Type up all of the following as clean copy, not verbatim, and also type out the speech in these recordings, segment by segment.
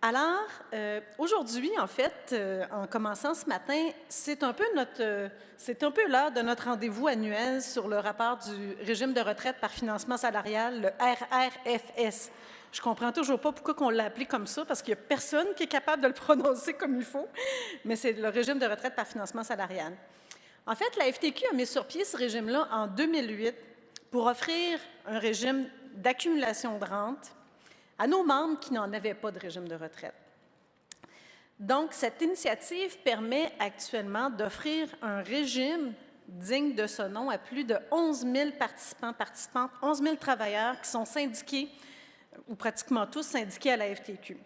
Alors, aujourd'hui, en fait, en commençant ce matin, c'est un peu l'heure de notre rendez-vous annuel sur le rapport du régime de retraite par financement salarial, le RRFS. Je comprends toujours pas pourquoi on l'a appelé comme ça, parce qu'il y a personne qui est capable de le prononcer comme il faut, mais c'est le régime de retraite par financement salarial. En fait, la FTQ a mis sur pied ce régime-là en 2008 pour offrir un régime d'accumulation de rente à nos membres qui n'en avaient pas de régime de retraite. Donc, cette initiative permet actuellement d'offrir un régime digne de ce nom à plus de 11 000 participantes, 11 000 travailleurs qui sont syndiqués, ou pratiquement tous syndiqués à la FTQ.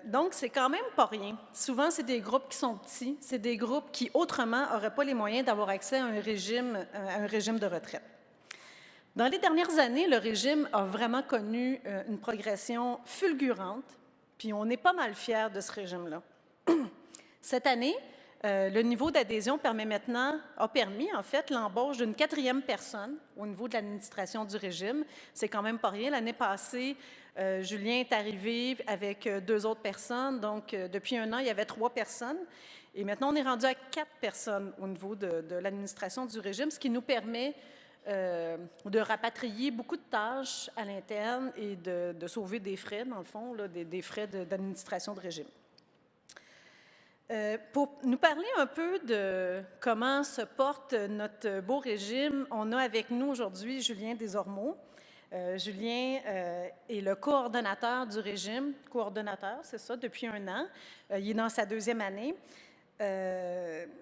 Donc, c'est quand même pas rien. Souvent, c'est des groupes qui sont petits, c'est des groupes qui, autrement, n'auraient pas les moyens d'avoir accès à un régime de retraite. Dans les dernières années, le régime a vraiment connu une progression fulgurante, puis on est pas mal fiers de ce régime-là. Cette année, le niveau d'adhésion a permis en fait l'embauche d'une 4e personne au niveau de l'administration du régime. C'est quand même pas rien. L'année passée, Julien est arrivé avec 2 autres personnes. Donc, depuis 1 an, il y avait 3 personnes. Et maintenant, on est rendu à 4 personnes au niveau de l'administration du régime, ce qui nous permet de rapatrier beaucoup de tâches à l'interne et de sauver des frais, dans le fond, là, des frais d'administration de régime. Pour nous parler un peu de comment se porte notre beau régime, on a avec nous aujourd'hui Julien Desormeaux. Julien est le coordonnateur du régime, c'est ça, depuis 1 an. Il est dans sa 2e année.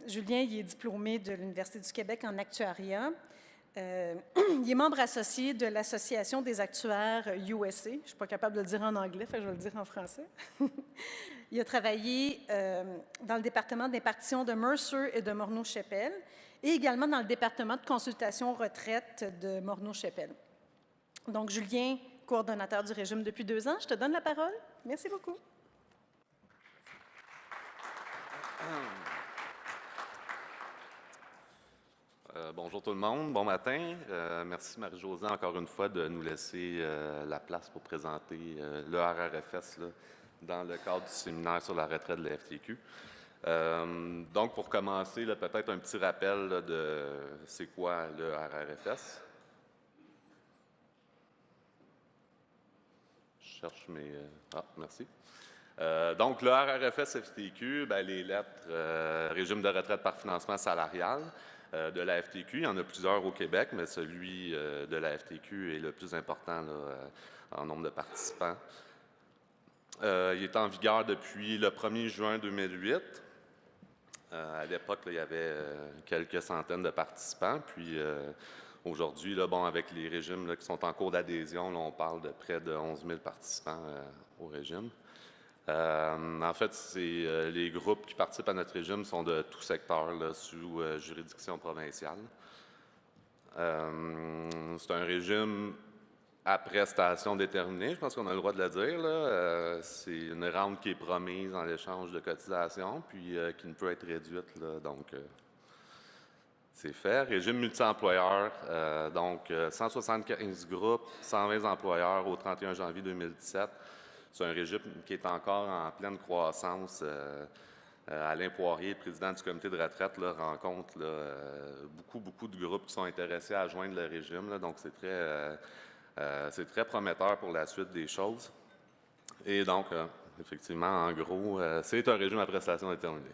Julien, il est diplômé de l'Université du Québec en actuariat. Il est membre associé de l'Association des actuaires USA. Je ne suis pas capable de le dire en anglais, je vais le dire en français. Il a travaillé dans le département d'impartition de Mercer et de Morneau-Shepell et également dans le département de consultation retraite de Morneau-Shepell. Donc, Julien, coordonnateur du régime depuis 2 ans, je te donne la parole. Merci beaucoup. Bonjour tout le monde, bon matin. Merci Marie-Josée encore une fois de nous laisser la place pour présenter le RRFS là, dans le cadre du séminaire sur la retraite de la FTQ. Donc pour commencer, peut-être un petit rappel là, de c'est quoi le RRFS. Je cherche mes... merci. Donc, le RRFS FTQ, les lettres régime de retraite par financement salarial de la FTQ. Il y en a plusieurs au Québec, mais celui de la FTQ est le plus important là, en nombre de participants. Il est en vigueur depuis le 1er juin 2008. À l'époque, il y avait quelques centaines de participants. Puis aujourd'hui, avec les régimes là, qui sont en cours d'adhésion, on parle de près de 11 000 participants au régime. En fait, les groupes qui participent à notre régime sont de tout secteur là, sous juridiction provinciale. C'est un régime à prestations déterminées, je pense qu'on a le droit de le dire. C'est une rente qui est promise en échange de cotisations, puis qui ne peut être réduite. Là, donc, c'est fait. Régime multi-employeur, donc 175 groupes, 120 employeurs au 31 janvier 2017. C'est un régime qui est encore en pleine croissance. Alain Poirier, président du comité de retraite, là, rencontre là, beaucoup de groupes qui sont intéressés à joindre le régime. Là, donc, c'est très prometteur pour la suite des choses. Et donc, effectivement, en gros, c'est un régime à prestations déterminées.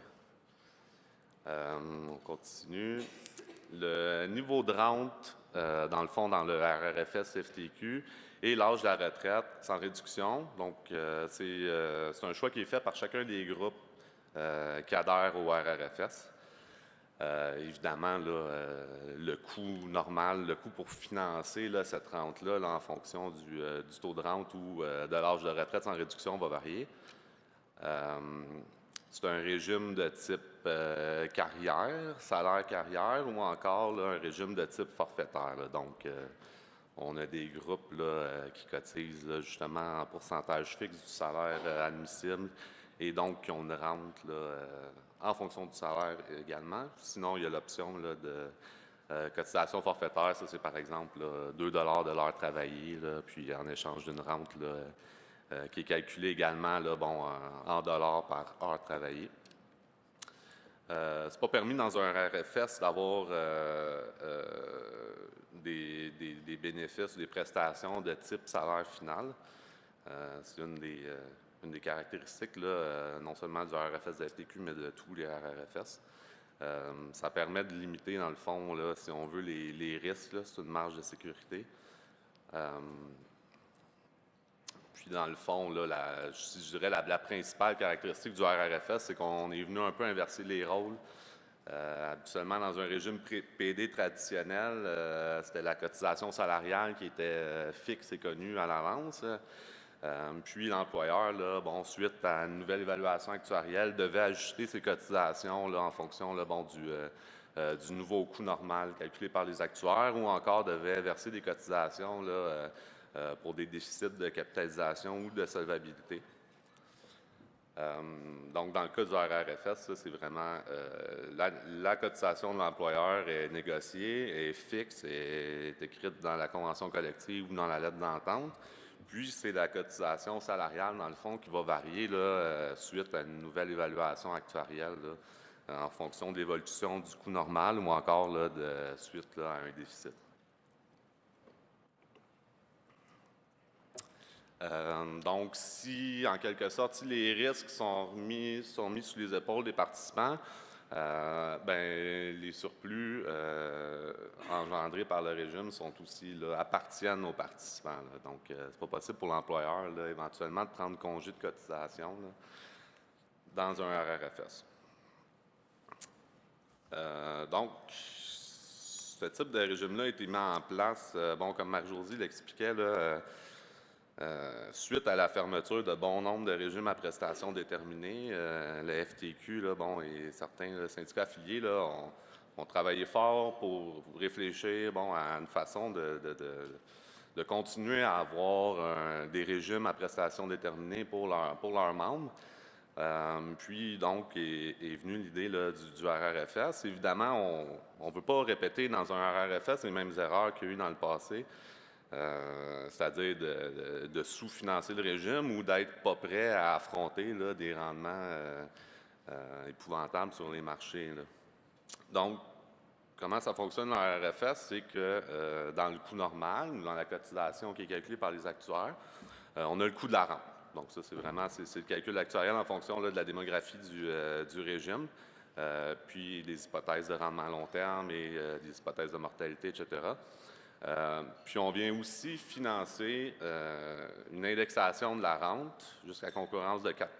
On continue. Le niveau de rente, dans le fond, dans le RRFS FTQ, et l'âge de la retraite sans réduction. Donc, c'est un choix qui est fait par chacun des groupes qui adhèrent au RRFS. Évidemment, là, le coût normal, le coût pour financer là, cette rente-là, là, en fonction du taux de rente ou de l'âge de retraite sans réduction, va varier. C'est un régime de type carrière, salaire carrière, ou encore là, un régime de type forfaitaire. Là. Donc, on a des groupes là, qui cotisent là, justement en pourcentage fixe du salaire admissible et donc qui ont une rente là, en fonction du salaire également. Sinon, il y a l'option là, de cotisation forfaitaire. Ça, c'est par exemple là, 2 $ de l'heure travaillée, là, puis en échange d'une rente là, qui est calculé également là, en dollars par heure travaillée. C'est pas permis dans un RFS d'avoir des bénéfices ou des prestations de type salaire final. C'est une des caractéristiques, là, non seulement du RFS de FTQ, mais de tous les RRFS. Ça permet de limiter, dans le fond, là, si on veut, les risques. C'est une marge de sécurité. Puis, dans le fond, là, je dirais la principale caractéristique du RRFS, c'est qu'on est venu un peu inverser les rôles. Habituellement, dans un régime PD traditionnel, c'était la cotisation salariale qui était fixe et connue à l'avance. Puis l'employeur, là, suite à une nouvelle évaluation actuarielle, devait ajuster ses cotisations là, en fonction là, du nouveau coût normal calculé par les actuaires, ou encore devait verser des cotisations là, pour des déficits de capitalisation ou de solvabilité. Donc, dans le cas du RRFS, c'est vraiment la cotisation de l'employeur est négociée, est fixe, est écrite dans la convention collective ou dans la lettre d'entente. Puis, c'est la cotisation salariale, dans le fond, qui va varier là, suite à une nouvelle évaluation actuarielle, là, en fonction de l'évolution du coût normal ou encore là, suite là, à un déficit. Donc, si, en quelque sorte, si les risques sont mis sur les épaules des participants, les surplus engendrés par le régime sont aussi là, appartiennent aux participants. Là. Donc, c'est pas possible pour l'employeur là, éventuellement de prendre congé de cotisation là, dans un RRFS. Donc, ce type de régime-là a été mis en place, comme Marc-Josée l'expliquait, suite à la fermeture de bon nombre de régimes à prestations déterminées. Le FTQ là, et certains syndicats affiliés là, ont travaillé fort pour réfléchir à une façon de continuer à avoir des régimes à prestations déterminées pour leurs membres. Puis, donc, est venue l'idée du RRFS. Évidemment, on ne veut pas répéter dans un RRFS les mêmes erreurs qu'il y a eu dans le passé, c'est-à-dire de sous-financer le régime ou d'être pas prêt à affronter là, des rendements épouvantables sur les marchés. Là. Donc, comment ça fonctionne dans le RRFS? C'est que dans le coût normal, ou dans la cotisation qui est calculée par les actuaires, on a le coût de la rente. Donc, ça, c'est le calcul actuariel en fonction là, de la démographie du régime, puis des hypothèses de rendement à long terme et des hypothèses de mortalité, etc. Puis, on vient aussi financer une indexation de la rente jusqu'à concurrence de 4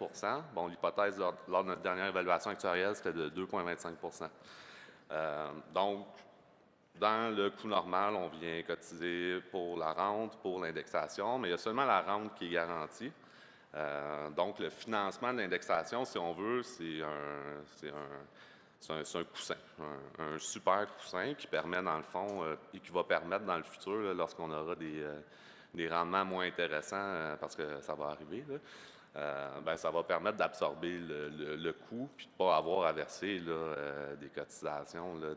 l'hypothèse lors de notre dernière évaluation actuarielle, c'était de 2,25 donc, dans le coût normal, on vient cotiser pour la rente, pour l'indexation, mais il y a seulement la rente qui est garantie. Donc, le financement de l'indexation, si on veut, c'est un coussin, un super coussin qui permet, dans le fond, et qui va permettre dans le futur, là, lorsqu'on aura des rendements moins intéressants, parce que ça va arriver, là, ça va permettre d'absorber le coût puis de ne pas avoir à verser là, des cotisations là,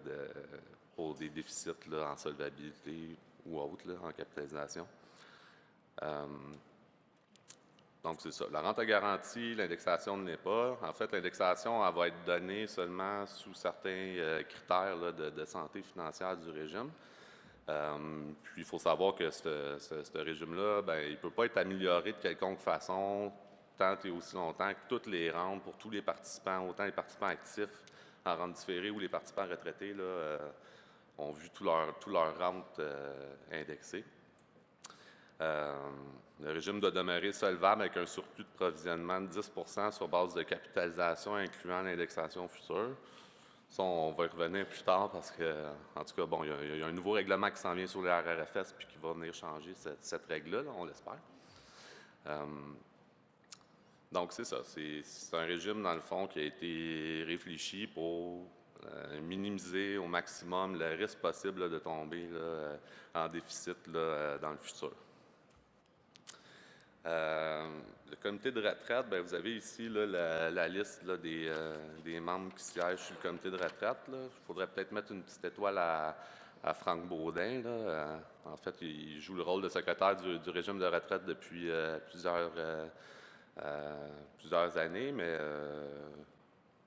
pour des déficits là, en solvabilité ou autres, là, en capitalisation. Donc, c'est ça. La rente à garantie, l'indexation ne l'est pas. En fait, l'indexation, elle va être donnée seulement sous certains critères là, de santé financière du régime. Puis, il faut savoir que ce régime-là, il ne peut pas être amélioré de quelconque façon tant et aussi longtemps que toutes les rentes pour tous les participants, autant les participants actifs en rente différée ou les participants retraités, là, ont vu tous leurs rentes indexées. Le régime doit demeurer solvable avec un surplus de provisionnement de 10 sur base de capitalisation, incluant l'indexation future. Ça, on va y revenir plus tard parce que, en tout cas, il y a un nouveau règlement qui s'en vient sur les RRFS puis qui va venir changer cette règle-là, on l'espère. Donc, c'est ça. C'est un régime, dans le fond, qui a été réfléchi pour minimiser au maximum le risque possible là, de tomber là, en déficit là, dans le futur. Le comité de retraite, vous avez ici là, la liste là, des membres qui siègent sur le comité de retraite. Il faudrait peut-être mettre une petite étoile à Franck Baudin. Là. En fait, il joue le rôle de secrétaire du régime de retraite depuis plusieurs années, mais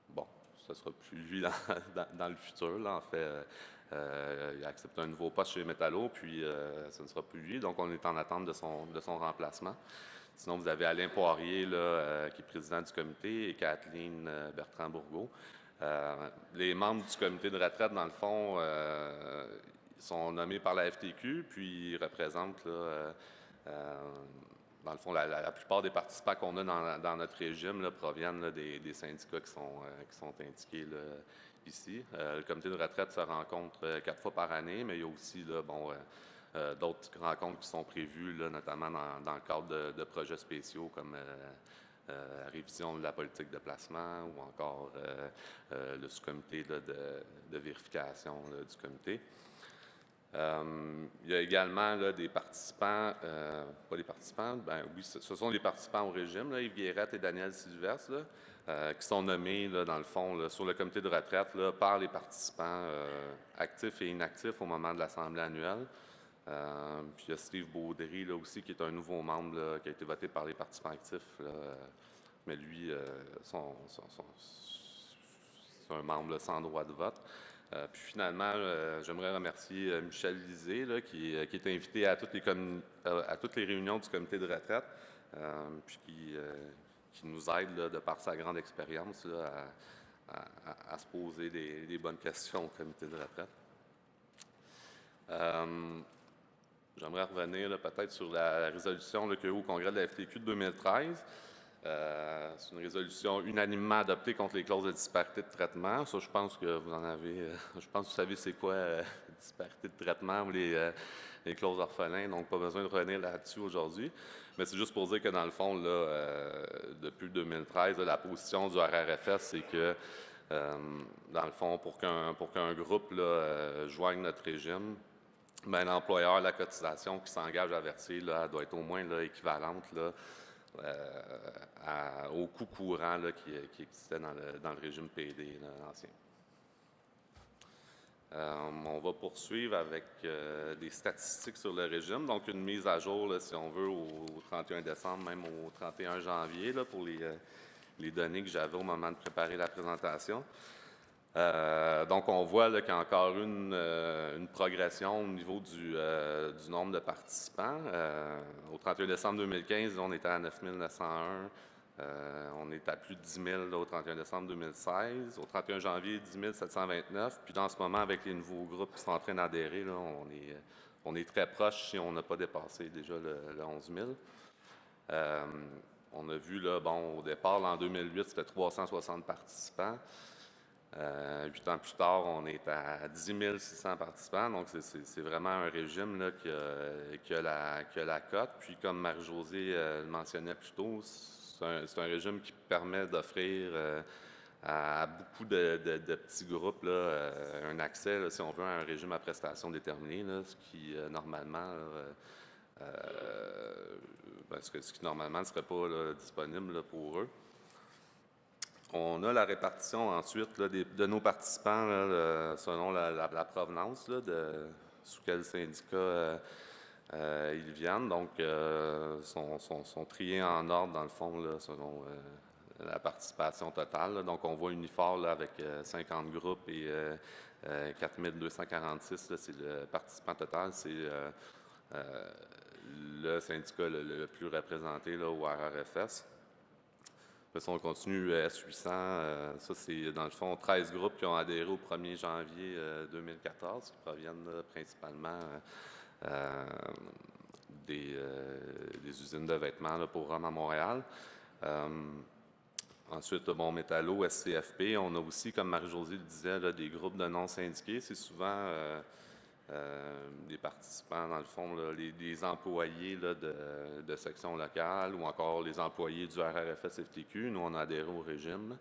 bon, ce ne sera plus lui dans le futur. Là. En fait, il a accepté un nouveau poste chez Métallo, puis ce ne sera plus lui. Donc, on est en attente de son remplacement. Sinon, vous avez Alain Poirier, là, qui est président du comité, et Kathleen Bertrand-Bourgault. Les membres du comité de retraite, dans le fond, sont nommés par la FTQ, puis ils représentent, là, dans le fond, la plupart des participants qu'on a dans notre régime là, proviennent là, des syndicats qui sont indiqués là, ici. Le comité de retraite se rencontre 4 fois par année, mais il y a aussi là, d'autres rencontres qui sont prévues, là, notamment dans le cadre de projets spéciaux comme la révision de la politique de placement ou encore le sous-comité de vérification là, du comité. Il y a également là, des participants, pas des participants, ben oui, ce sont des participants au régime, là, Yves Guérette et Daniel Sylvestre, là, qui sont nommés, là, dans le fond, là, sur le comité de retraite là, par les participants actifs et inactifs au moment de l'Assemblée annuelle. Puis il y a Steve Baudry, là, aussi, qui est un nouveau membre là, qui a été voté par les participants actifs, là, mais lui, c'est un membre là, sans droit de vote. Puis finalement, j'aimerais remercier Michel Lisée, là, qui est invité à toutes les réunions du comité de retraite, puis qui nous aide là, de par sa grande expérience là, à se poser des bonnes questions au comité de retraite. J'aimerais revenir peut-être sur la résolution qu'il y a eu au congrès de la FTQ de 2013. C'est une résolution unanimement adoptée contre les clauses de disparité de traitement. Ça, je pense que vous en avez. Je pense que vous savez c'est quoi disparité de traitement ou les clauses orphelins, donc pas besoin de revenir là-dessus aujourd'hui. Mais c'est juste pour dire que dans le fond, là, depuis 2013, là, la position du RRFS, c'est que dans le fond, pour qu'un groupe là, joigne notre régime, ben, l'employeur, la cotisation qui s'engage à verser, là, doit être au moins là, équivalente là, au coût courant là, qui existait dans le régime PD là, ancien. On va poursuivre avec des statistiques sur le régime, donc une mise à jour, là, si on veut, au 31 décembre, même au 31 janvier, là, pour les données que j'avais au moment de préparer la présentation. Donc, on voit qu'il y a encore une progression au niveau du nombre de participants. Au 31 décembre 2015, on était à 9 901. On est à plus de 10 000 là, au 31 décembre 2016. Au 31 janvier, 10 729. Puis, dans ce moment, avec les nouveaux groupes qui sont en train d'adhérer, là, on est très proche si on n'a pas dépassé déjà le 11 000. On a vu, là, bon, au départ, là, en 2008, c'était 360 participants. 8 ans plus tard, on est à 10 600 participants, donc c'est vraiment un régime là, qui a la cote. Puis, comme Marie-Josée le mentionnait plus tôt, c'est un régime qui permet d'offrir à beaucoup de petits groupes là, un accès, là, si on veut, à un régime à prestations déterminées, là, ce qui normalement ne serait pas là, disponible là, pour eux. On a la répartition ensuite là, de nos participants là, selon la provenance là, sous quel syndicat ils viennent. Donc, sont triés en ordre, dans le fond, là, selon la participation totale. Là. Donc, on voit Unifor là, avec 50 groupes et 4 246, là, c'est le participant total. C'est le syndicat le plus représenté là, au RRFS. Si on continue, S800, ça c'est dans le fond 13 groupes qui ont adhéré au 1er janvier 2014, qui proviennent là, principalement des usines de vêtements là, pour hommes à Montréal. Ensuite, bon, Métallo, SCFP, on a aussi, comme Marie-Josée le disait, là, des groupes de non-syndiqués. C'est souvent des participants, dans le fond, là, les employés là, de sections locales ou encore les employés du RRFS-FTQ. Nous, on a adhéré au régime.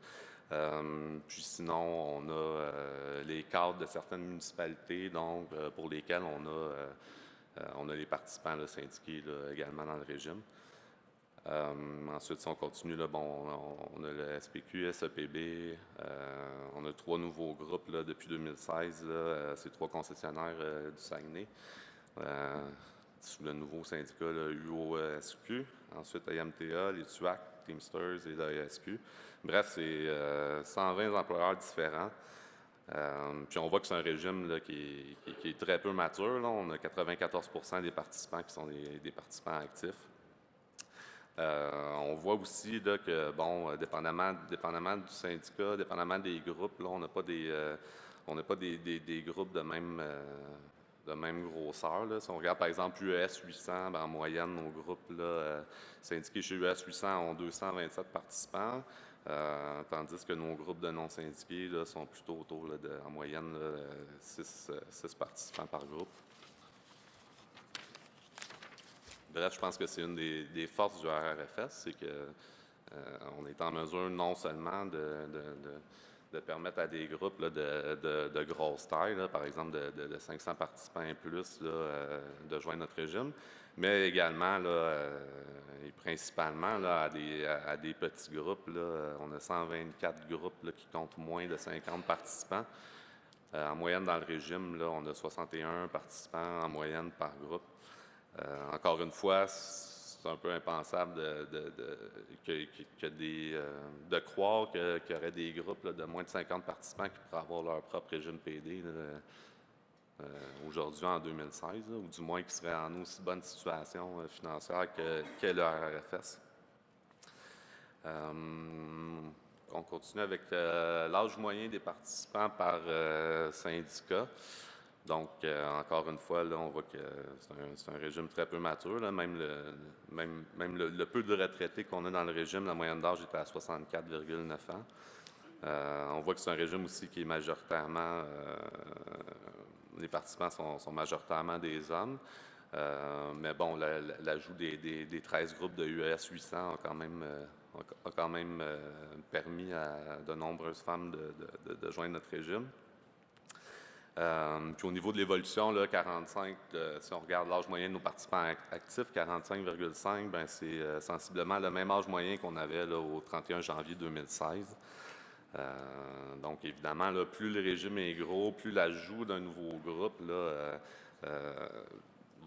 Puis sinon, on a les cadres de certaines municipalités, donc pour lesquels on a les participants là, syndiqués là, également dans le régime. Ensuite, si on continue, là, bon, on a le SPQ, SEPB, on a 3 nouveaux groupes là, depuis 2016. C'est 3 concessionnaires du Saguenay, sous le nouveau syndicat UOSQ. Ensuite, IMTA, les TUAC, Teamsters et l'AESQ. Bref, c'est 120 employeurs différents. Puis on voit que c'est un régime là, qui est très peu mature. Là. On a 94% des participants qui sont des participants actifs. On voit aussi là, que, bon, dépendamment du syndicat, dépendamment des groupes, là, on n'a pas des groupes de même grosseur. Là. Si on regarde par exemple US 800, ben, en moyenne, nos groupes là, syndiqués chez US 800 ont 227 participants, tandis que nos groupes de non-syndiqués là, sont plutôt autour là, en moyenne 6 participants par groupe. Bref, je pense que c'est une des forces du RRFS, c'est qu'on est en mesure non seulement de permettre à des groupes là, de grosse taille, là, par exemple de 500 participants et plus, là, de joindre notre régime, mais également là, et principalement là, à des petits groupes. Là, on a 124 groupes là, qui comptent moins de 50 participants. En moyenne, dans le régime, là, on a 61 participants en moyenne par groupe. Encore une fois, c'est un peu impensable de croire qu'il y aurait des groupes là, de moins de 50 participants qui pourraient avoir leur propre régime PD là, aujourd'hui en 2016, là, ou du moins qui seraient en aussi bonne situation financière que le RRFS. On continue avec l'âge moyen des participants par syndicat. Donc, encore une fois, là, on voit que c'est un régime très peu mature. Là. Même le peu de retraités qu'on a dans le régime, la moyenne d'âge était à 64,9 ans. On voit que c'est un régime aussi qui est majoritairement... les participants sont majoritairement des hommes. Mais bon, l'ajout des 13 groupes de US 800 a quand même permis à de nombreuses femmes de joindre notre régime. Puis au niveau de l'évolution, là, 45, si on regarde l'âge moyen de nos participants actifs, 45,5, ben c'est sensiblement le même âge moyen qu'on avait là, au 31 janvier 2016. Donc évidemment, là, plus le régime est gros, plus l'ajout d'un nouveau groupe ne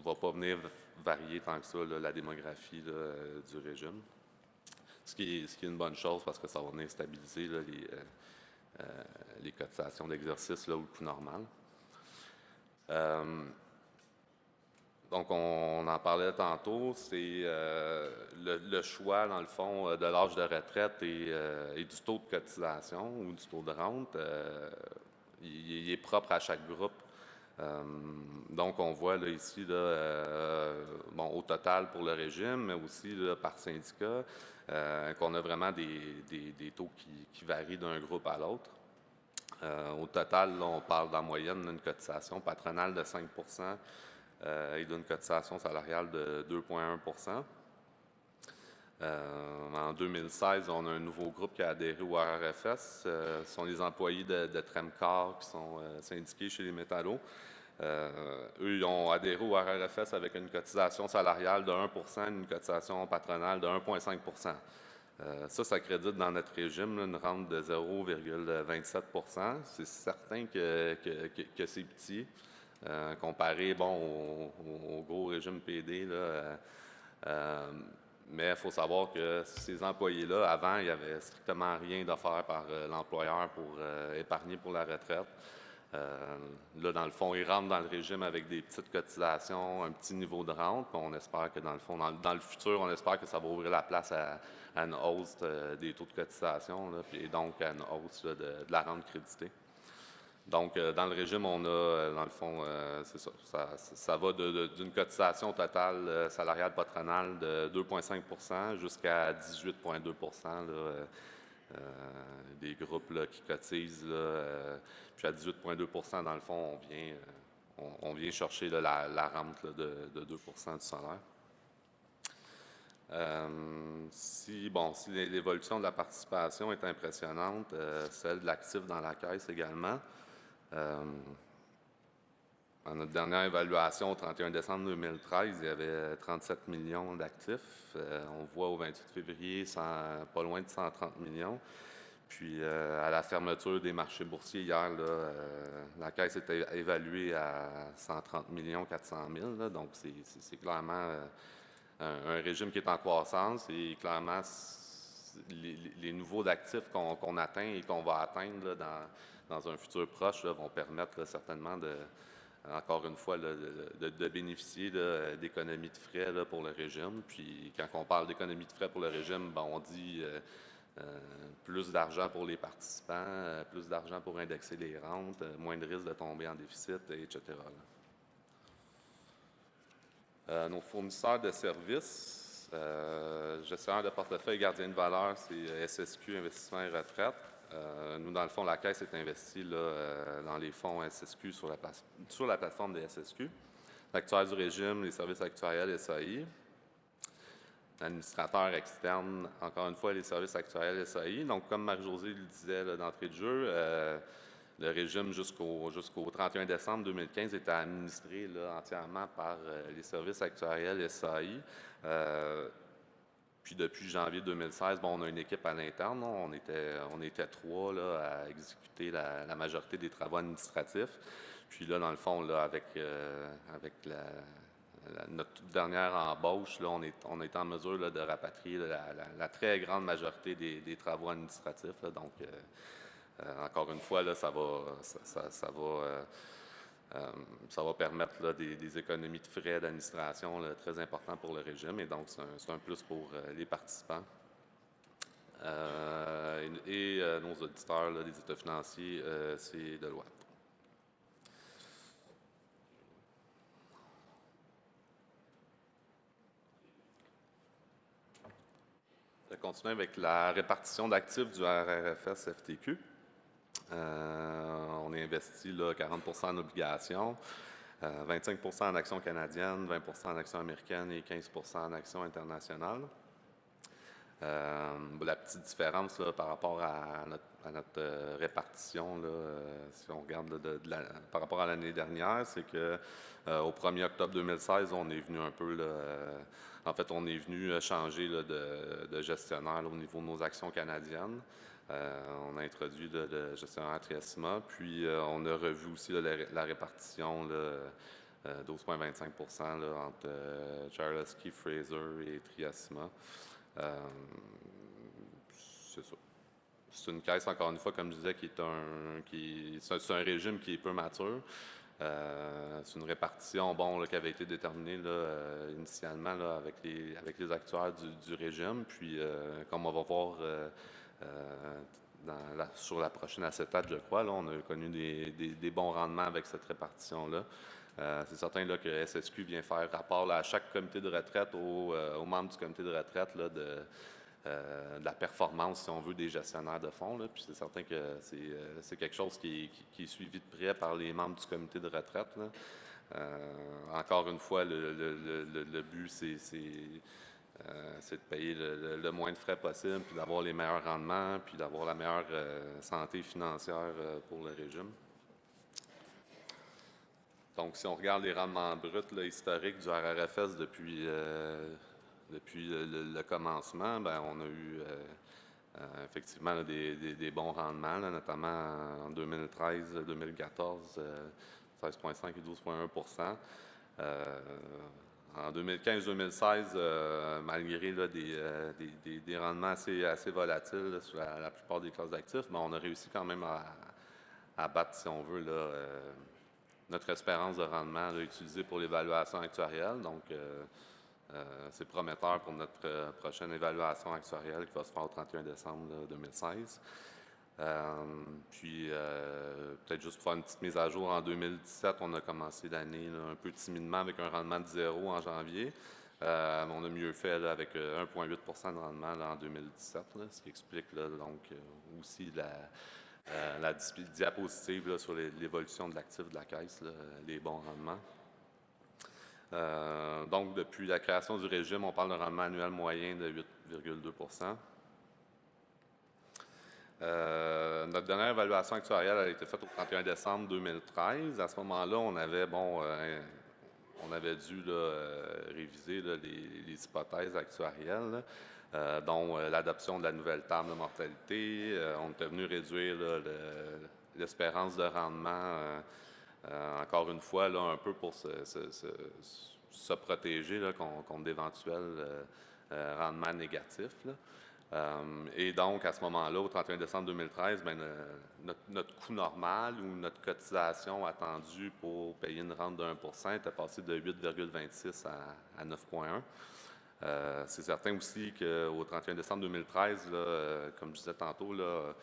va pas venir varier tant que ça là, la démographie là, du régime. Ce qui est une bonne chose parce que ça va venir stabiliser là, les cotisations d'exercice là, au coût normal. Donc, on en parlait tantôt, c'est le choix, dans le fond, de l'âge de retraite et du taux de cotisation ou du taux de rente. Il est propre à chaque groupe. Donc, on voit là, ici, là, bon, au total pour le régime, mais aussi là, par syndicat, qu'on a vraiment des taux qui varient d'un groupe à l'autre. Au total, là, on parle en moyenne d'une cotisation patronale de 5 et d'une cotisation salariale de 2,1 En 2016, on a un nouveau groupe qui a adhéré au RRFS. Ce sont les employés de Tremcar qui sont syndiqués chez les métallos. Eux, ils ont adhéré au RRFS avec une cotisation salariale de 1 et une cotisation patronale de 1,5 ça crédite dans notre régime là, une rente de 0,27 C'est certain que c'est petit. Comparé bon, au gros régime PD. Là, mais il faut savoir que ces employés-là, avant, il n'y avait strictement rien d'offert par l'employeur pour épargner pour la retraite. Là, dans le fond, ils rentrent dans le régime avec des petites cotisations, un petit niveau de rente. On espère que, dans le fond, dans le futur, on espère que ça va ouvrir la place à une hausse des taux de cotisation, là, et donc à une hausse là, de la rente créditée. Donc, dans le régime, on a, dans le fond, c'est ça, ça va d'une cotisation totale salariale patronale de 2,5 jusqu'à 18,2 des groupes là, qui cotisent. Là, puis à 18,2 dans le fond, on vient chercher là, la rente là, de 2 du salaire. Si l'évolution de la participation est impressionnante, celle de l'actif dans la caisse également. À notre dernière évaluation, au 31 décembre 2013, il y avait 37 millions d'actifs. On voit au 28 février, pas loin de 130 millions. Puis, à la fermeture des marchés boursiers hier, là, la Caisse était évaluée à 130 400 000. Là, donc, c'est clairement un régime qui est en croissance et clairement, les niveaux d'actifs qu'on atteint et qu'on va atteindre là, dans un futur proche là, vont permettre là, certainement encore une fois, là, de bénéficier d'économies de frais là, pour le régime. Puis, quand on parle d'économies de frais pour le régime, ben, on dit plus d'argent pour les participants, plus d'argent pour indexer les rentes, moins de risques de tomber en déficit, etc. Nos fournisseurs de services, gestionnaires de portefeuille, gardiens de valeur, c'est SSQ, Investissement et Retraite. Nous, dans le fond, la Caisse est investie là, dans les fonds SSQ sur la plateforme des SSQ. L'actuaire du régime, les services actuariels SAI. L'administrateur externe, encore une fois, les services actuariels SAI. Donc, comme Marie-Josée le disait là, d'entrée de jeu, le régime jusqu'au 31 décembre 2015 était administré là, entièrement par les services actuariels SAI. Puis depuis janvier 2016, bon, on a une équipe à l'interne. On était 3 là, à exécuter la majorité des travaux administratifs. Puis là, dans le fond, là, avec notre toute dernière embauche, là, on est en mesure là, de rapatrier la très grande majorité des travaux administratifs. Là. Donc, encore une fois, là, ça va permettre là, des économies de frais d'administration très importantes pour le régime et donc c'est un plus pour les participants. Nos auditeurs là, des états financiers, c'est Deloitte. Je vais continuer avec la répartition d'actifs du RRFS FTQ. On est investi là, 40 en obligations, 25 en actions canadiennes, 20 en actions américaines et 15 en actions internationales. La petite différence là, par rapport à notre répartition, là, si on regarde par rapport à l'année dernière, c'est que au 1er octobre 2016, on est venu un peu, là, en fait, on est venu changer là, de gestionnaire là, au niveau de nos actions canadiennes. On a introduit le gestionnaire Triasima, puis on a revu aussi là, la répartition 12,25 entre Charles Key Fraser et Triasima. C'est ça. C'est une caisse, encore une fois, comme je disais, c'est un régime qui est peu mature. C'est une répartition bon, là, qui avait été déterminée là, initialement là, avec les actuaires du régime. Puis, comme on va voir sur la prochaine acétate, je crois, là, on a connu des bons rendements avec cette répartition-là. C'est certain là, que SSQ vient faire rapport là, à chaque comité de retraite, aux membres du comité de retraite là, de la performance, si on veut, des gestionnaires de fonds. Là. Puis c'est certain que c'est quelque chose qui est suivi de près par les membres du comité de retraite. Là. Encore une fois, le but, c'est de payer le moins de frais possible, puis d'avoir les meilleurs rendements, puis d'avoir la meilleure santé financière pour le régime. Donc, si on regarde les rendements bruts là, historiques du RRFS depuis le commencement, ben, on a eu effectivement là, des bons rendements, là, notamment en 2013, 2014, 16,5 et 12,1 en 2015-2016, malgré là, des rendements assez volatiles là, sur la plupart des classes d'actifs, ben, on a réussi quand même à battre, si on veut, là, notre espérance de rendement là, utilisée pour l'évaluation actuarielle. Donc, c'est prometteur pour notre prochaine évaluation actuarielle qui va se faire au 31 décembre 2016. Puis, peut-être juste pour faire une petite mise à jour, en 2017, on a commencé l'année un peu timidement avec un rendement de 0 en janvier. On a mieux fait là, avec 1,8 de rendement là, en 2017, là, ce qui explique là, donc, aussi la diapositive là, sur l'évolution de l'actif de la Caisse, là, les bons rendements. Donc, depuis la création du régime, on parle d'un rendement annuel moyen de 8,2 . Notre dernière évaluation actuarielle a été faite au 31 décembre 2013. À ce moment-là, on avait dû réviser là, les hypothèses actuarielles, là, dont l'adoption de la nouvelle table de mortalité. On était venu réduire là, l'espérance de rendement, encore une fois, là, un peu pour se protéger là, contre d'éventuels rendements négatifs, là. Et donc, à ce moment-là, au 31 décembre 2013, ben, notre coût normal ou notre cotisation attendue pour payer une rente de 1 était passée de 8,26 à 9,1. C'est certain aussi qu'au 31 décembre 2013, là, comme je disais tantôt, là,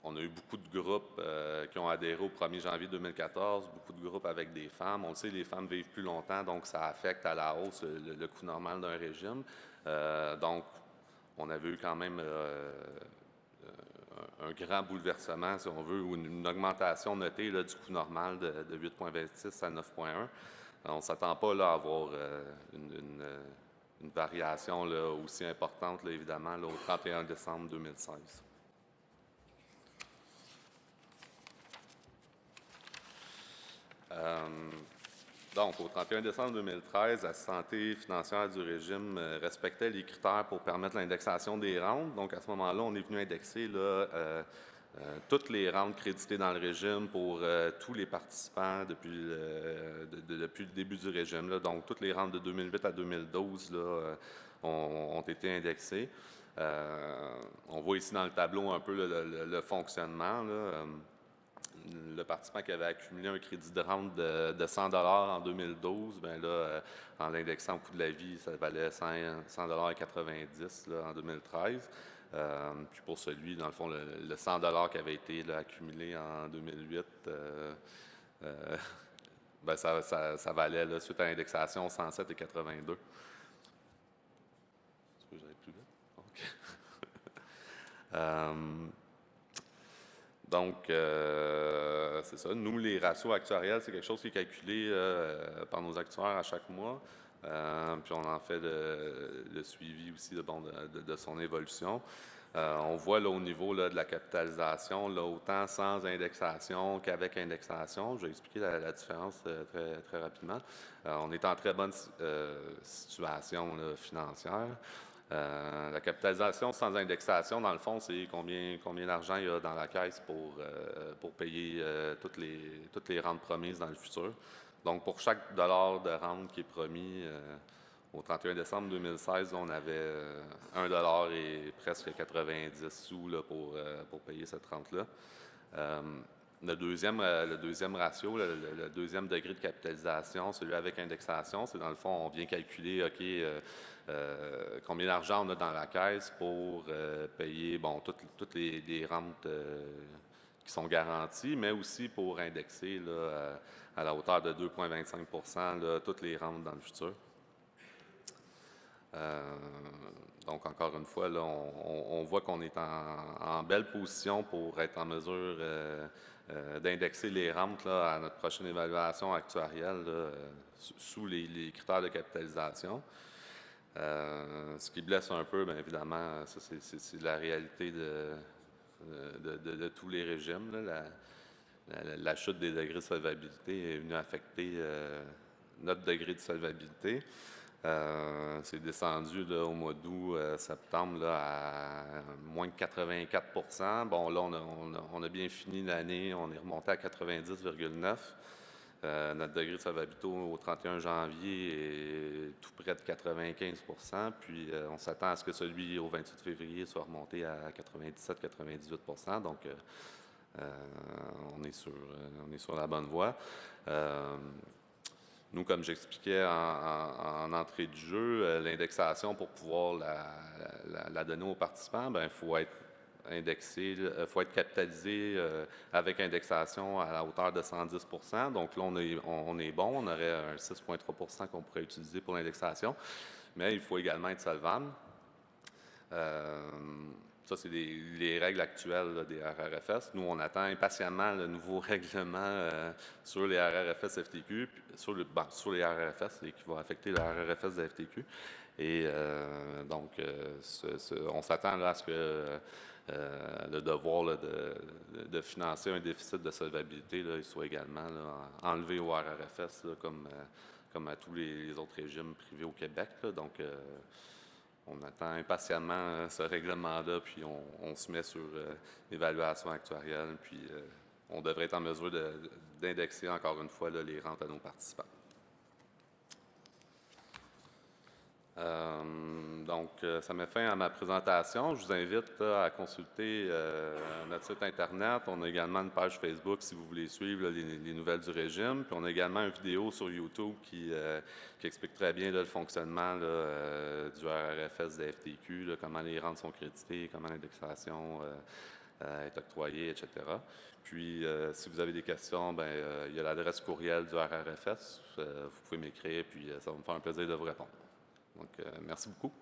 on a eu beaucoup de groupes qui ont adhéré au 1er janvier 2014, beaucoup de groupes avec des femmes. On le sait, les femmes vivent plus longtemps, donc ça affecte à la hausse le coût normal d'un régime. Donc, on avait eu quand même un grand bouleversement, si on veut, ou une augmentation notée là, du coût normal de 8,26 à 9,1. On ne s'attend pas là, à avoir une variation là, aussi importante, là, évidemment, là, au 31 décembre 2016. Donc, au 31 décembre 2013, la santé financière du régime respectait les critères pour permettre l'indexation des rentes. Donc, à ce moment-là, on est venu indexer là, toutes les rentes créditées dans le régime pour tous les participants depuis le début du régime, là. Donc, toutes les rentes de 2008 à 2012 là, ont été indexées. On voit ici dans le tableau un peu le fonctionnement, là. Le participant qui avait accumulé un crédit de rente de 100 en 2012, bien là, en l'indexant au coût de la vie, ça valait 100,90 en 2013. Puis pour celui, dans le fond, le 100 qui avait été là, accumulé en 2008, ben ça valait, là, suite à l'indexation, 107,82. Est-ce que j'aurais plus là? OK. Donc, c'est ça. Nous, les ratios actuariels, c'est quelque chose qui est calculé par nos actuaires à chaque mois. Puis on en fait le suivi aussi de son évolution. On voit là, au niveau là, de la capitalisation, là, autant sans indexation qu'avec indexation. Je vais expliquer la différence très, très rapidement. On est en très bonne situation là, financière. La capitalisation sans indexation, dans le fond, c'est combien d'argent il y a dans la caisse pour payer toutes les rentes promises dans le futur. Donc, pour chaque dollar de rente qui est promis, au 31 décembre 2016, on avait 1 dollar et presque 90 sous là, pour payer cette rente-là. Le deuxième ratio, le deuxième degré de capitalisation, celui avec indexation, c'est dans le fond, on vient calculer, OK, combien d'argent on a dans la caisse pour payer toutes les rentes qui sont garanties, mais aussi pour indexer là, à la hauteur de 2,25 là, toutes les rentes dans le futur. Donc, encore une fois, là, on voit qu'on est en belle position pour être en mesure d'indexer les rentes là, à notre prochaine évaluation actuarielle là, sous les critères de capitalisation. Ce qui blesse un peu, bien évidemment, ça, c'est la réalité de tous les régimes, là. La chute des degrés de solvabilité est venue affecter notre degré de solvabilité. C'est descendu là, au mois d'août, septembre, là, à moins de 84 %. Bon, là, on a bien fini l'année, on est remonté à 90,9 %. Notre degré de solvabilité au 31 janvier est tout près de 95 %. Puis, on s'attend à ce que celui au 28 février soit remonté à 97-98 %. Donc, on est sur la bonne voie. Nous, comme j'expliquais en entrée de jeu, l'indexation, pour pouvoir la donner aux participants, il faut être indexé, faut être capitalisé avec indexation à la hauteur de 110 %. Donc là, on est bon, on aurait un 6,3 % qu'on pourrait utiliser pour l'indexation, mais il faut également être solvable. Ça, c'est les règles actuelles là, des RRFS. Nous, on attend impatiemment le nouveau règlement sur les RRFS FTQ, sur les RRFS et qui va affecter le RRFS de FTQ. Et donc, on s'attend là, à ce que le devoir là, de financer un déficit de solvabilité, là, il soit également là, enlevé au RRFS, là, comme à tous les autres régimes privés au Québec. Là. Donc, on attend impatiemment ce règlement-là, puis on se met sur l'évaluation actuarielle, puis on devrait être en mesure d'indexer encore une fois là, les rentes à nos participants. Donc, ça met fin à ma présentation. Je vous invite à consulter notre site Internet. On a également une page Facebook si vous voulez suivre là, les nouvelles du régime. Puis on a également une vidéo sur YouTube qui explique très bien là, le fonctionnement là, du RRFS de FTQ, là, comment les rentes sont créditées, comment l'indexation est octroyée, etc. Puis, si vous avez des questions, ben, il y a l'adresse courriel du RRFS. Vous pouvez m'écrire, puis ça va me faire un plaisir de vous répondre. Donc, merci beaucoup.